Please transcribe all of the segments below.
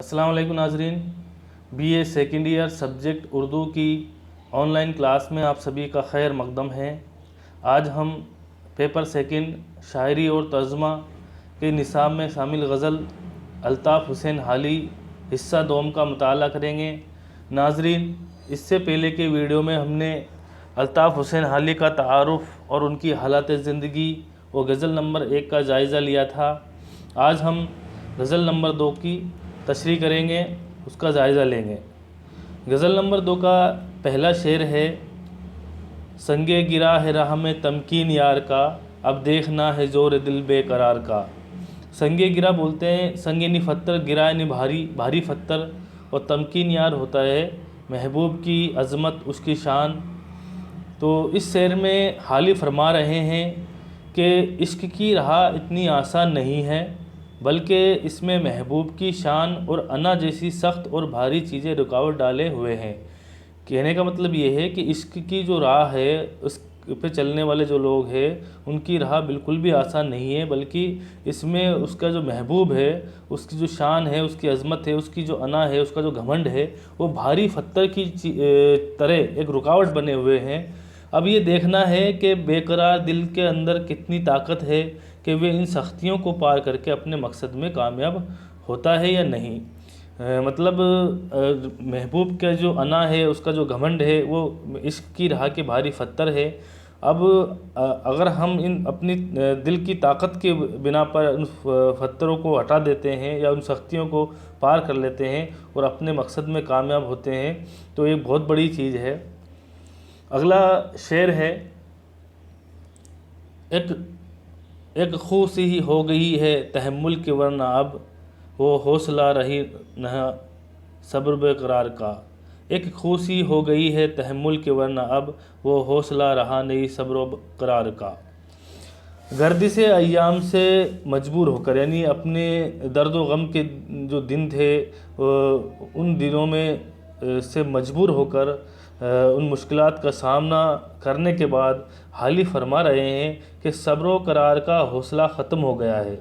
السلام علیکم ناظرین، B A second year subject Urdu کی آن لائن کلاس میں آپ سبھی کا خیر مقدم ہے۔ آج ہم پیپر سیکنڈ شاعری اور ترجمہ کے نصاب میں شامل غزل الطاف حسین حالی حصہ دوم کا مطالعہ کریں گے۔ ناظرین، اس سے پہلے کے ویڈیو میں ہم نے الطاف حسین حالی کا تعارف اور ان کی حالات زندگی اور غزل نمبر 1 کا جائزہ لیا تھا۔ آج ہم غزل نمبر 2 کی تشریح کریں گے، اس کا جائزہ لیں گے۔ غزل نمبر 2 کا پہلا شعر ہے: سنگے گرا ہے راہ میں تمکین یار کا، اب دیکھنا ہے زور دل بے قرار کا۔ سنگے گرا بولتے ہیں، سنگ یعنی پتھر، گرا یعنی بھاری پتھر، اور تمکین یار ہوتا ہے محبوب کی عظمت، اس کی شان۔ تو اس شعر میں حالی فرما رہے ہیں کہ عشق کی راہ اتنی آسان نہیں ہے، بلکہ اس میں محبوب کی شان اور انا جیسی سخت اور بھاری چیزیں رکاوٹ ڈالے ہوئے ہیں۔ کہنے کا مطلب یہ ہے کہ عشق کی جو راہ ہے، اس پہ چلنے والے جو لوگ ہیں، ان کی راہ بالکل بھی آسان نہیں ہے، بلکہ اس میں اس کا جو محبوب ہے، اس کی جو شان ہے، اس کی عظمت ہے، اس کی جو انا ہے، اس کا جو گھمنڈ ہے، وہ بھاری پتھر کی طرح ایک رکاوٹ بنے ہوئے ہیں۔ اب یہ دیکھنا ہے کہ بے قرار دل کے اندر کتنی طاقت ہے کہ وہ ان سختیوں کو پار کر کے اپنے مقصد میں کامیاب ہوتا ہے یا نہیں۔ مطلب محبوب کا جو انا ہے، اس کا جو گھمنڈ ہے، وہ عشق کی راہ کے بھاری پتھر ہے۔ اب اگر ہم اپنی دل کی طاقت کے بنا پر ان پتھروں کو ہٹا دیتے ہیں یا ان سختیوں کو پار کر لیتے ہیں اور اپنے مقصد میں کامیاب ہوتے ہیں، تو یہ بہت بڑی چیز ہے۔ اگلا شعر ہے: ایک خو سی ہو گئی ہے تحمل کے ورنہ اب، وہ حوصلہ رہی نہ صبر بے قرار کا۔ ایک خو سی ہو گئی ہے تحمل کے ورنہ اب، وہ حوصلہ رہا نہیں صبر و قرار کا۔ گردش ایام سے مجبور ہو کر، یعنی اپنے درد و غم کے جو دن تھے، ان دنوں میں سے مجبور ہو کر ان مشکلات کا سامنا کرنے کے بعد حالی فرما رہے ہیں کہ صبر و قرار کا حوصلہ ختم ہو گیا ہے،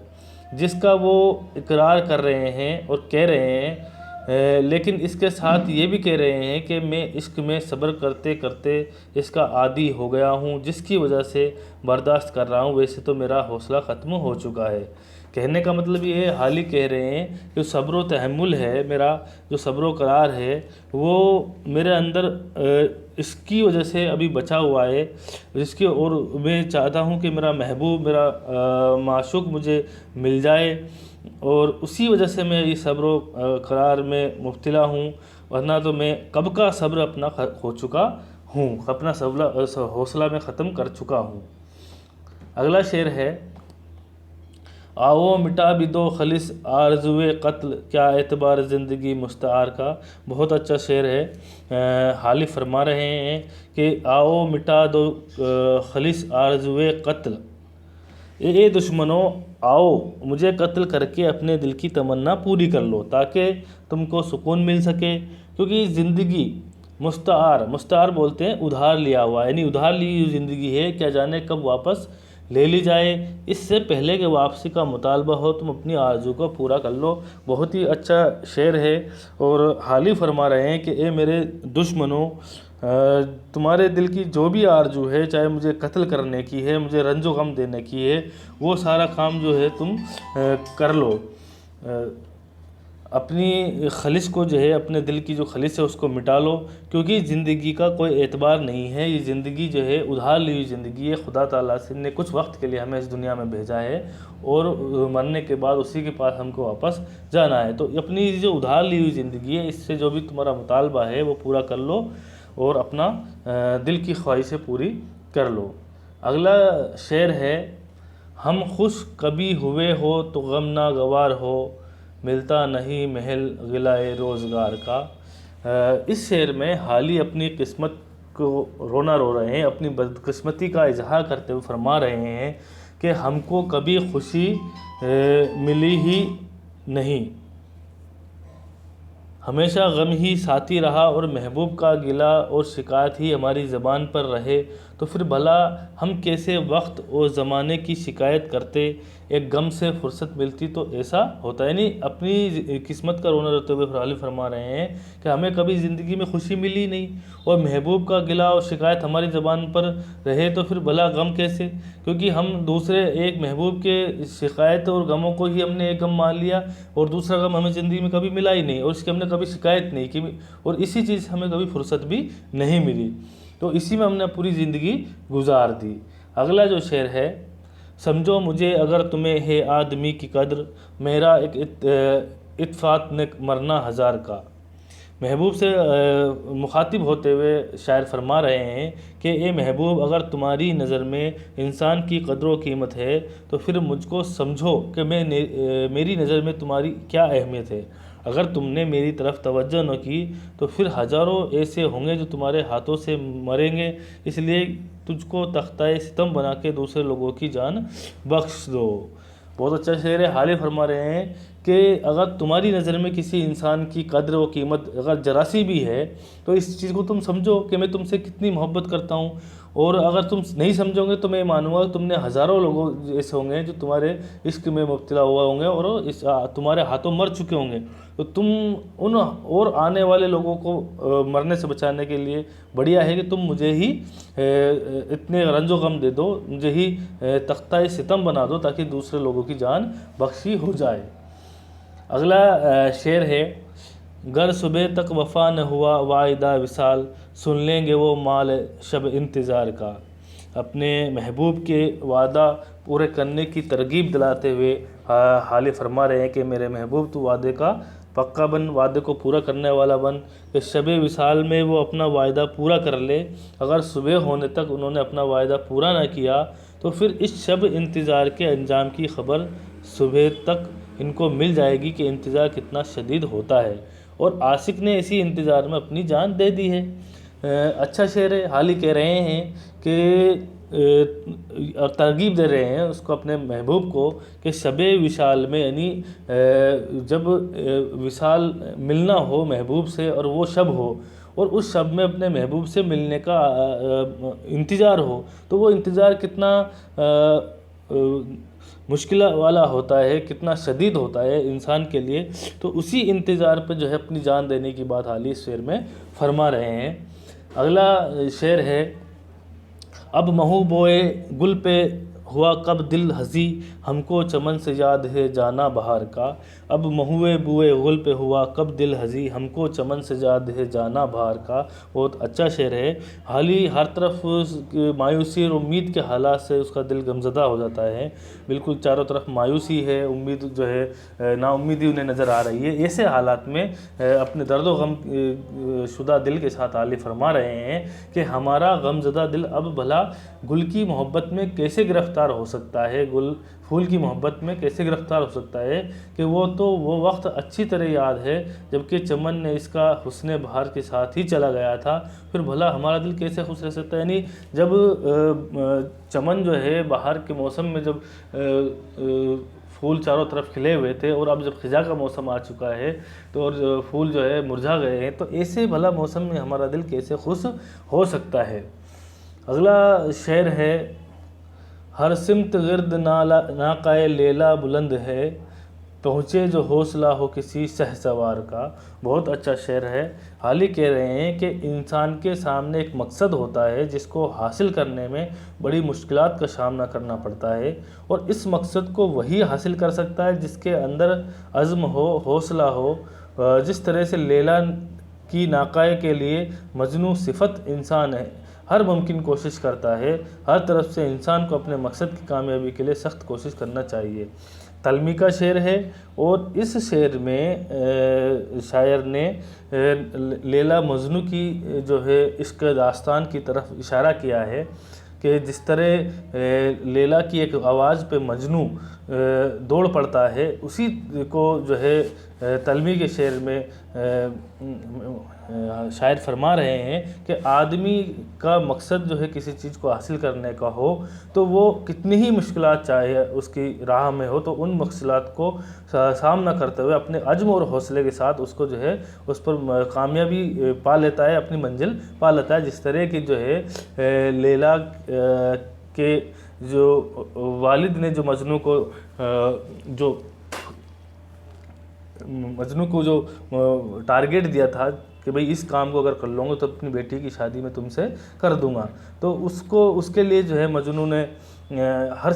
جس کا وہ اقرار کر رہے ہیں اور کہہ رہے ہیں، لیکن اس کے ساتھ یہ بھی کہہ رہے ہیں کہ میں عشق میں صبر کرتے کرتے اس کا عادی ہو گیا ہوں، جس کی وجہ سے برداشت کر رہا ہوں، ویسے تو میرا حوصلہ ختم ہو چکا ہے۔ کہنے کا مطلب یہ ہے، حالی کہہ رہے ہیں کہ صبر و تحمل ہے، میرا جو صبر و قرار ہے، وہ میرے اندر اس کی وجہ سے ابھی بچا ہوا ہے، جس کی اور میں چاہتا ہوں کہ میرا محبوب، میرا معشوق مجھے مل جائے، اور اسی وجہ سے میں یہ صبر و قرار میں مبتلا ہوں، ورنہ تو میں کب کا صبر اپنا کھو چکا ہوں، اپنا حوصلہ میں ختم کر چکا ہوں۔ اگلا شعر ہے: آؤ مٹا بھی دو خالص آرزوئے قتل، کیا اعتبار زندگی مستعار کا۔ بہت اچھا شعر ہے۔ حالی فرما رہے ہیں کہ آؤ مٹا دو خالص آرزوئے قتل، اے دشمنوں آؤ مجھے قتل کر کے اپنے دل کی تمنا پوری کر لو، تاکہ تم کو سکون مل سکے، کیونکہ زندگی مستعار بولتے ہیں ادھار لیا ہوا، یعنی ادھار لی ہوئی زندگی ہے، کیا جانے کب واپس لے لی جائے، اس سے پہلے کہ واپسی کا مطالبہ ہو تم اپنی آرزو کو پورا کر لو۔ بہت ہی اچھا شعر ہے، اور حالی فرما رہے ہیں کہ اے میرے دشمنوں، تمہارے دل کی جو بھی آرزو ہے، چاہے مجھے قتل کرنے کی ہے، مجھے رنج و غم دینے کی ہے، وہ سارا کام جو ہے تم کر لو۔ اپنی خلش کو جو ہے، اپنے دل کی جو خلش ہے اس کو مٹا لو، کیونکہ زندگی کا کوئی اعتبار نہیں ہے، یہ زندگی جو ہے ادھار لی ہوئی زندگی ہے۔ خدا تعالیٰ سے نے کچھ وقت کے لیے ہمیں اس دنیا میں بھیجا ہے، اور مرنے کے بعد اسی کے پاس ہم کو واپس جانا ہے، تو اپنی جو ادھار لی ہوئی زندگی ہے، اس سے جو بھی تمہارا مطالبہ ہے وہ پورا کر لو، اور اپنا دل کی خواہشیں پوری کر لو۔ اگلا شعر ہے: ہم خوش کبھی ہوئے ہو تو غم ناگوار ہو، ملتا نہیں محل غلائے روزگار کا۔ اس شعر میں حالی اپنی قسمت کو رونا رو رہے ہیں، اپنی بدقسمتی کا اظہار کرتے ہوئے فرما رہے ہیں کہ ہم کو کبھی خوشی ملی ہی نہیں، ہمیشہ غم ہی ساتھی رہا، اور محبوب کا گلہ اور شکایت ہی ہماری زبان پر رہے، تو پھر بھلا ہم کیسے وقت اور زمانے کی شکایت کرتے، ایک غم سے فرصت ملتی تو ایسا ہوتا ہے۔ یعنی اپنی قسمت کا رونا روتے ہوئے حالی فرما رہے ہیں کہ ہمیں کبھی زندگی میں خوشی ملی نہیں، اور محبوب کا گلہ اور شکایت ہماری زبان پر رہے تو پھر بھلا غم کیسے، کیونکہ ہم دوسرے ایک محبوب کے شکایت اور غموں کو ہی ہم نے ایک غم مان لیا، اور دوسرا غم ہمیں زندگی میں کبھی ملا ہی نہیں، اور اس کی ہم نے کبھی شکایت نہیں کی، اور اسی چیز سے ہمیں کبھی فرصت بھی نہیں ملی، تو اسی میں ہم نے پوری زندگی گزار دی۔ اگلا جو شعر ہے، سمجھو مجھے اگر تمہیں ہے آدمی کی قدر، میرا ایک اتفاق نے مرنا ہزار کا۔ محبوب سے مخاطب ہوتے ہوئے شاعر فرما رہے ہیں کہ اے محبوب، اگر تمہاری نظر میں انسان کی قدر و قیمت ہے تو پھر مجھ کو سمجھو کہ میری نظر میں تمہاری کیا اہمیت ہے۔ اگر تم نے میری طرف توجہ نہ کی تو پھر ہزاروں ایسے ہوں گے جو تمہارے ہاتھوں سے مریں گے، اس لیے تجھ کو تختہ ستم بنا کے دوسرے لوگوں کی جان بخش دو۔ بہت اچھا شعر ہے۔ حالی فرما رہے ہیں کہ اگر تمہاری نظر میں کسی انسان کی قدر و قیمت اگر ذرا سی بھی ہے تو اس چیز کو تم سمجھو کہ میں تم سے کتنی محبت کرتا ہوں، اور اگر تم نہیں سمجھو گے تو میں مانوں گا تم نے ہزاروں لوگوں ایسے ہوں گے جو تمہارے عشق میں مبتلا ہوا ہوں گے اور تمہارے ہاتھوں مر چکے ہوں گے، تو تم ان اور آنے والے لوگوں کو مرنے سے بچانے کے لیے بڑھیا ہے کہ تم مجھے ہی اتنے رنج و غم دے دو، مجھے ہی تختہ ستم بنا دو تاکہ دوسرے لوگوں کی جان بخشی ہو جائے۔ اگلا شعر ہے، گر صبح تک وفا نہ ہوا وعدہ وصال، سن لیں گے وہ مال شب انتظار کا۔ اپنے محبوب کے وعدہ پورے کرنے کی ترغیب دلاتے ہوئے حالی فرما رہے ہیں کہ میرے محبوب تو وعدے کا پکا بن، وعدے کو پورا کرنے والا بن، کہ شب وصال میں وہ اپنا وعدہ پورا کر لے۔ اگر صبح ہونے تک انہوں نے اپنا وعدہ پورا نہ کیا تو پھر اس شب انتظار کے انجام کی خبر صبح تک ان کو مل جائے گی کہ انتظار کتنا شدید ہوتا ہے، اور عاشق نے اسی انتظار میں اپنی جان دے دی ہے۔ اچھا شعر ہے۔ حالی کہہ رہے ہیں کہ ترغیب دے رہے ہیں اس کو اپنے محبوب کو کہ شب وصال میں، یعنی جب وصال ملنا ہو محبوب سے اور وہ شب ہو، اور اس شب میں اپنے محبوب سے ملنے کا انتظار ہو، تو وہ انتظار کتنا مشکل والا ہوتا ہے، کتنا شدید ہوتا ہے انسان کے لیے، تو اسی انتظار پہ جو ہے اپنی جان دینے کی بات حالی اس شعر میں فرما رہے ہیں۔ اگلا شعر ہے، اب مہو بوئے گل پہ ہوا کب دل ہزی، ہم کو چمن سے یاد ہے جانا بہار کا۔ اب مہوے بوئے گل پہ ہوا کب دل ہزی، ہم کو چمن سے یاد ہے جانا بہار کا۔ بہت اچھا شعر ہے۔ حالی ہر طرف مایوسی اور امید کے حالات سے اس کا دل غمزدہ ہو جاتا ہے، بالکل چاروں طرف مایوسی ہے، امید جو ہے نا امیدی انہیں نظر آ رہی ہے۔ ایسے حالات میں اپنے درد و غم شدہ دل کے ساتھ حالی فرما رہے ہیں کہ ہمارا غمزدہ دل اب بھلا گل کی محبت میں کیسے گرفتار ہو سکتا ہے، گل پھول کی محبت میں کیسے گرفتار ہو سکتا ہے، کہ وہ وقت اچھی طرح یاد ہے جبکہ چمن نے اس کا حسن بہار کے ساتھ ہی چلا گیا تھا، پھر بھلا ہمارا دل کیسے خوش رہ سکتا ہے۔ یعنی جب چمن جو ہے بہار کے موسم میں جب پھول چاروں طرف کھلے ہوئے تھے، اور اب جب خزاں کا موسم آ چکا ہے تو اور پھول جو ہے مرجھا گئے ہیں، تو ایسے بھلا موسم میں ہمارا دل کیسے خوش ہو سکتا ہے۔ اگلا شعر ہے، ہر سمت گرد ناقہ لیلا بلند ہے، پہنچے جو حوصلہ ہو کسی شہسوار کا۔ بہت اچھا شعر ہے۔ حالی کہہ رہے ہیں کہ انسان کے سامنے ایک مقصد ہوتا ہے جس کو حاصل کرنے میں بڑی مشکلات کا سامنا کرنا پڑتا ہے، اور اس مقصد کو وہی حاصل کر سکتا ہے جس کے اندر عزم ہو، حوصلہ ہو۔ جس طرح سے لیلا کی ناقہ کے لیے مجنوں صفت انسان ہے، ہر ممکن کوشش کرتا ہے، ہر طرف سے انسان کو اپنے مقصد کی کامیابی کے لیے سخت کوشش کرنا چاہیے۔ تلمی کا شعر ہے، اور اس شعر میں شاعر نے لیلا مجنوں کی جو ہے عشق داستان کی طرف اشارہ کیا ہے کہ جس طرح لیلا کی ایک آواز پہ مجنوں دوڑ پڑتا ہے، اسی کو جو ہے تلمی کے شعر میں شاعر فرما رہے ہیں کہ آدمی کا مقصد جو ہے کسی چیز کو حاصل کرنے کا ہو تو وہ کتنی ہی مشکلات چاہے اس کی راہ میں ہو تو ان مشکلات کو سامنا کرتے ہوئے اپنے عزم اور حوصلے کے ساتھ اس کو جو ہے اس پر کامیابی پا لیتا ہے، اپنی منزل پا لیتا ہے۔ جس طرح کی جو ہے لیلا کے جو والد نے جو مجنوں کو جو ٹارگیٹ دیا تھا کہ بھئی اس کام کو اگر کر لوں گا تو اپنی بیٹی کی شادی میں تم سے کر دوں گا، تو اس کے لیے جو ہے مجنوں نے ہر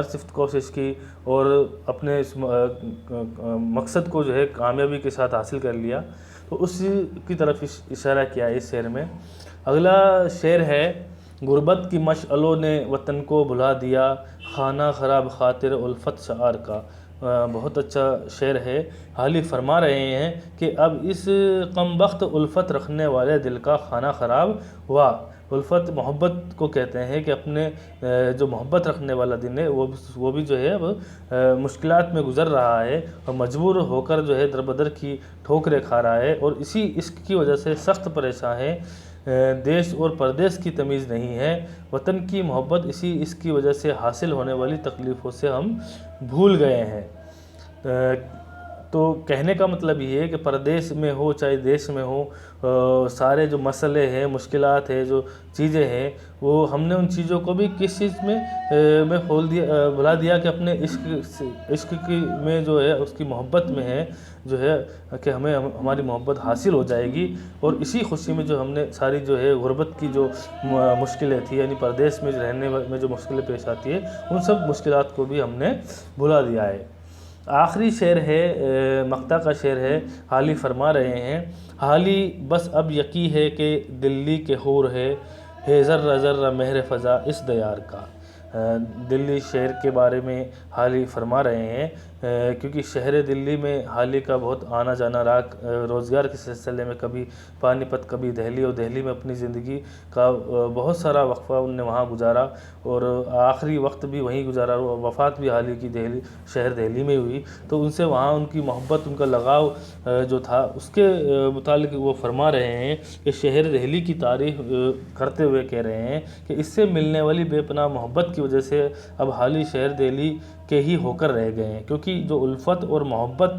صفت کوشش کی اور اپنے اس مقصد کو جو ہے کامیابی کے ساتھ حاصل کر لیا۔ تو اسی کی طرف اشارہ کیا ہے اس شعر میں۔ اگلا شعر ہے، غربت کی مشعلوں نے وطن کو بھلا دیا، خانہ خراب خاطر الفت شعار کا۔ بہت اچھا شعر ہے۔ حالی فرما رہے ہیں کہ اب اس کم بخت الفت رکھنے والے دل کا خانہ خراب ہوا۔ الفت محبت کو کہتے ہیں کہ اپنے جو محبت رکھنے والا دل ہے وہ بھی جو ہے اب مشکلات میں گزر رہا ہے اور مجبور ہو کر جو ہے در بدر کی ٹھوکریں کھا رہا ہے اور اسی عشق کی وجہ سے سخت پریشان ہے۔ دیش اور پردیس کی تمیز نہیں ہے، وطن کی محبت اسی عشق کی وجہ سے حاصل ہونے والی تکلیفوں سے ہم بھول گئے ہیں۔ تو کہنے کا مطلب یہ ہے کہ پردیس میں ہو چاہے دیش میں ہو، سارے جو مسئلے ہیں، مشکلات ہیں، جو چیزیں ہیں، وہ ہم نے ان چیزوں کو بھی کس چیز میں بھلا دیا کہ اپنے عشق کی میں جو ہے اس کی محبت میں ہے جو ہے کہ ہماری محبت حاصل ہو جائے گی، اور اسی خوشی میں جو ہم نے ساری جو ہے غربت کی جو مشکلیں تھی، یعنی پردیس میں رہنے میں جو مشکلیں پیش آتی ہے ان سب مشکلات کو بھی ہم نے بھلا دیا ہے۔ آخری شعر ہے، مقطع کا شعر ہے۔ حالی فرما رہے ہیں، حالی بس اب یقیں ہے کہ دلی کے حور ہے ذرہ ذرہ مہر فضا اس دیار کا۔ دلی شہر کے بارے میں حالی فرما رہے ہیں کیونکہ شہر دلی میں حالی کا بہت آنا جانا رہا، روزگار کے سلسلے میں کبھی پانی پت کبھی دہلی، اور دہلی میں اپنی زندگی کا بہت سارا وقفہ ان نے وہاں گزارا اور آخری وقت بھی وہیں گزارا، وفات بھی حالی کی شہر دہلی میں ہوئی۔ تو ان سے وہاں ان کی محبت، ان کا لگاؤ جو تھا اس کے متعلق وہ فرما رہے ہیں کہ شہر دہلی کی تعریف کرتے ہوئے کہہ رہے ہیں کہ اس سے ملنے والی بے پناہ محبت کی وجہ سے اب حالی شہر دہلی کے ہی ہو کر رہ گئے ہیں، کیونکہ جو الفت اور محبت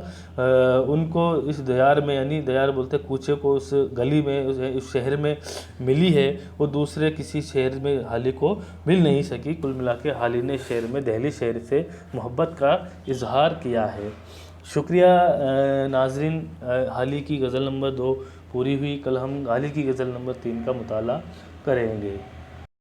ان کو اس دیار میں، یعنی دیار بولتے کوچے کو، اس گلی میں، اس شہر میں ملی ہے، وہ دوسرے کسی شہر میں حالی کو مل نہیں سکی۔ کل ملا کے حالی نے شہر میں دہلی شہر سے محبت کا اظہار کیا ہے۔ شکریہ ناظرین، حالی کی غزل نمبر 2 پوری ہوئی، کل ہم حالی کی غزل نمبر 3 کا مطالعہ کریں گے۔